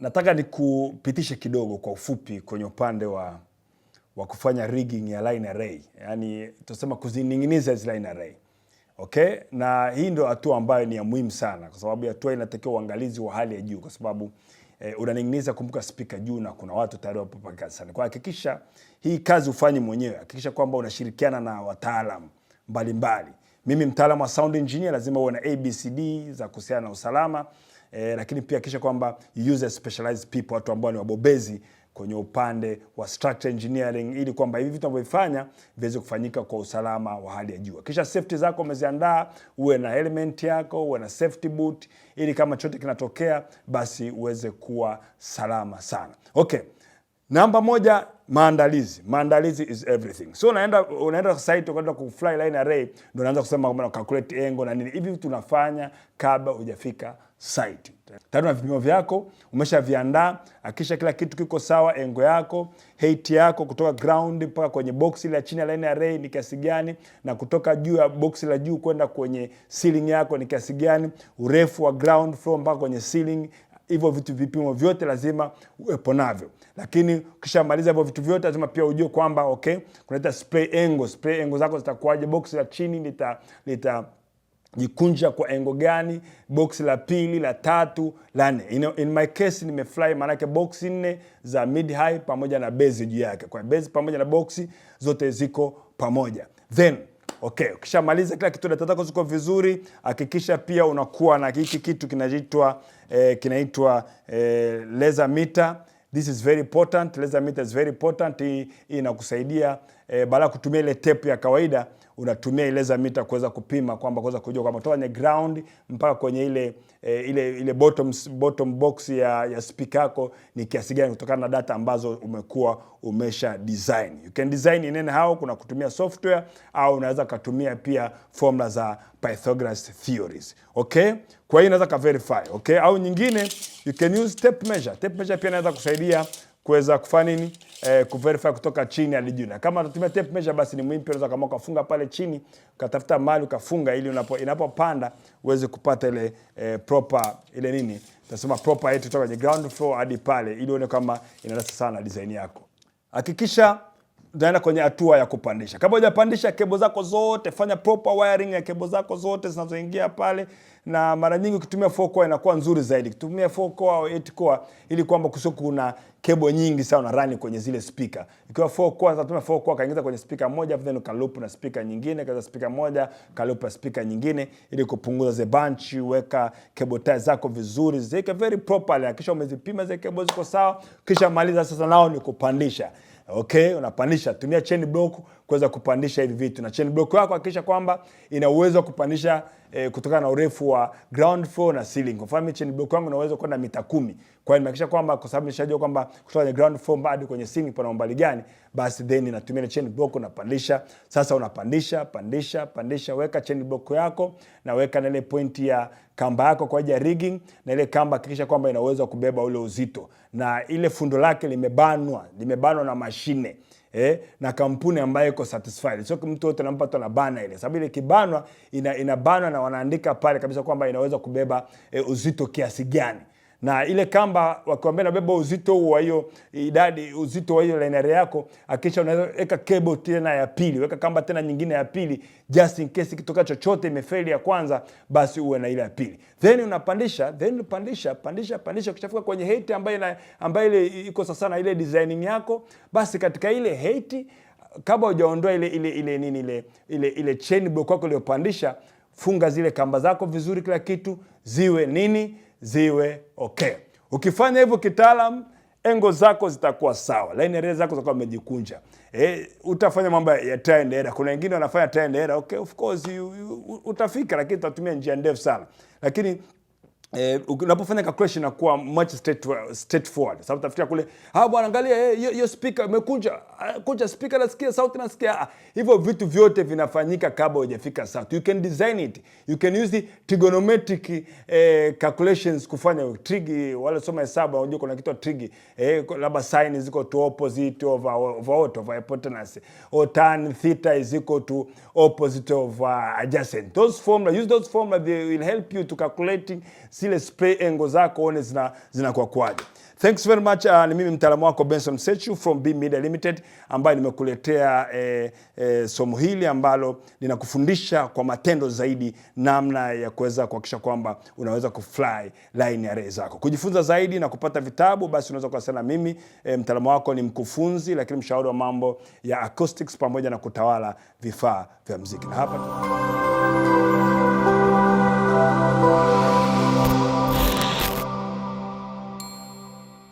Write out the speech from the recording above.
Nataka nikupitishe kidogo kwa ufupi kwenye upande wa kufanya rigging ya line array. Yaani tunasema kuzining'iniza hizo line array. Okay? Na hii ndio hatua ambayo ni ya muhimu sana kwa sababu hatua inatakiwa uangalizi wa hali ya juu kwa sababu unaning'iniza, kumbuka speaker juu na kuna watu tayari wapo pale kazi sana. Kwa hakikisha hii kazi ufanye mwenyewe. Hakikisha kwamba unashirikiana na wataalamu mbalimbali. Mimi mtaalamu wa sound engineer, lazima uwe na ABCD za kuhusiana na usalama. Lakini pia hakikisha kwamba you use specialized people, watu ambao ni wabobezi kwenye upande wa structural engineering, ili kwamba hivi vitu unavyofanya viweze kufanyika kwa usalama wa hali ya juu. Kisha safety zako umeziandaa, uwe na helmet yako, uwe na safety boot, ili kama chochote kinatokea basi uweze kuwa salama sana. Okay. Namba moja, maandalizi. Maandalizi is everything. So unaenda site ukaenda kufly line array, ndio unaanza kusema kwamba calculate angle na nini. Hivi vitu tunafanya kabla hujafika site. Tayari na vipimo vyako umeshaviandaa, hakisha kila kitu kiko sawa, angle yako, height yako kutoka ground mpaka kwenye box ile ya chini ya line array ni kiasi gani, na kutoka juu ya box la juu kwenda kwenye ceiling yako ni kiasi gani, urefu wa ground floor mpaka kwenye ceiling. Hivyo vitu vipimo vyote lazima uwepo navyo. Lakini ukishamaliza hivyo vitu vyote lazima pia ujue kwamba okay, kunaita spray angle. Spray angle zako zitakuwaje? Box la chini jikunja kwa angle gani, box la pili, la tatu, la nne. In my case nimefly manake box 4 za mid high pamoja na base juu yake. Kwa base pamoja na box zote ziko pamoja. Then okay, ukishamaliza kila kitu data zako ziko vizuri, hakikisha pia unakuwa na hiki kitu kinaitwa laser meter. This is very important. Laser meter is very important. Hii inakusaidia badala kutumia ile tape ya kawaida, unatumia laser meter kuweza kupima kwamba kuweza kujua kwamba kutoka kwenye ground mpaka kwenye ile bottom box ya speaker yako ni kiasi gani kutokana na data ambazo umekuwa umesha design. You can design in anyhow, kuna kutumia software au unaweza kutumia pia formula za Pythagoras theories. Okay? Kwa hiyo unaweza ka verify, okay? Au nyingine you can use tape measure. Tape measure pia inaweza kusaidia kuweza kufanya nini? Kuverify kutoka chini hadi juu. Na kama unatumia tape measure basi ni muhimu pia unaweza kama ukafunga pale chini, ukatafuta mahali ukafunga ili inapopanda uweze kupata ile proper ile nini? Tunasema proper height kutoka kwenye ground floor hadi pale ili uone kama inaendana sana design yako. Hakikisha unaenda kwenye hatua ya kupandisha. Kabla hujapandisha cable zako zote, fanya proper wiring ya cable zako zote zinazoingia pale, na mara nyingi ukitumia 4 core inakuwa nzuri zaidi. Kutumia 4 core au 8 core ili kwamba kusio kuna cable nyingi sana na run kwenye zile speaker. Ikiwa 4 core unatumia 4 core kaingiza kwenye speaker moja, then ukaloop na speaker nyingine, kaza speaker moja, kaloop na speaker nyingine ili kupunguza the bunch. Weka cable ties zako vizuri, ziweke very properly, kisha umezipima zile cable ziko sawa, kisha maliza sasa nao ni kupandisha. Okay, unapandisha, tumia chain block kuweza kupandisha hivi vitu. Na chain block yako hakikisha kwamba ina uwezo wa kupandisha kutokana na urefu wa ground floor na ceiling. Kwa mfano chain block yangu ina uwezo kwenda mita 10. Kwa hiyo nimehakikisha kwamba kwa sababu nishajua kwamba kutoka kwenye ground floor hadi kwenye ceiling pana umbali gani, basi then ninatumia chain block unapandisha. Sasa pandisha, weka chain block yako na weka na ile point ya kamba yako kwa ajili ya rigging, na ile kamba hakikisha kwamba ina uwezo wa kubeba ule uzito. Na ile fundo lake limebanwa na mashine. Na kampuni ambayo iko satisfied. Sio mtu wote anampata na bana ile. Sababu ile kibanwa inabanwa na wanaandika pale kabisa kwamba inaweza kubeba uzito kiasi gani. Na ile kamba wakiwaambia nabeba uzito wa hiyo uzito wa hiyo line array yako, hakikisha unaweza weka cable tena ya pili, weka kamba tena nyingine ya pili just in case kitokea chochote imefeli ya kwanza, basi uwe na ile ya pili. Then unapandisha, pandisha ukishafika kwenye height ambayo ile iko sasa na ile designing yako, basi katika ile height kabla hujaondoa ile chain block yako iliyopandisha, funga zile kamba zako vizuri, kila kitu ziwe okay. Ukifanya hivyo kitaalamu, angle zako zitakuwa sawa, line array zako zitakuwa zimejikunja. Utafanya mambo ya try and error. Kuna wengine wanafanya try and error, okay, of course utafika, lakini utatumia njia ndefu sana. Lakini unapofanya calculation inakuwa much straightforward. Sababu utafikia kule, bwana angalia hiyo speaker imekunja speaker nasikia sauti nasikia. Hivyo vitu vyote vinafanyika kabla hujafika sauti. You can design it. You can use the trigonometric calculations kufanya trig. Wale soma hesabu unajua kuna kitu trig, labda sin is equal to opposite of hypotenuse, or tan theta is equal to opposite of adjacent. Use those formula, they will help you to calculating zile spray angle zako, one zinakuwa kwaje. Thanks very much. Ni mimi mtaalamu wako Benson Sechu from B Media Limited, ambaye nimekuletea somo hili ambalo linakufundisha kwa matendo zaidi namna ya kuweza kuhakikisha kwamba unaweza kufly line array zako. Kujifunza zaidi na kupata vitabu, basi unaweza kuwasiliana na mimi. Mtaalamu wako ni mkufunzi lakini mshauri wa mambo ya acoustics pamoja na kutawala vifaa vya muziki. Na hapa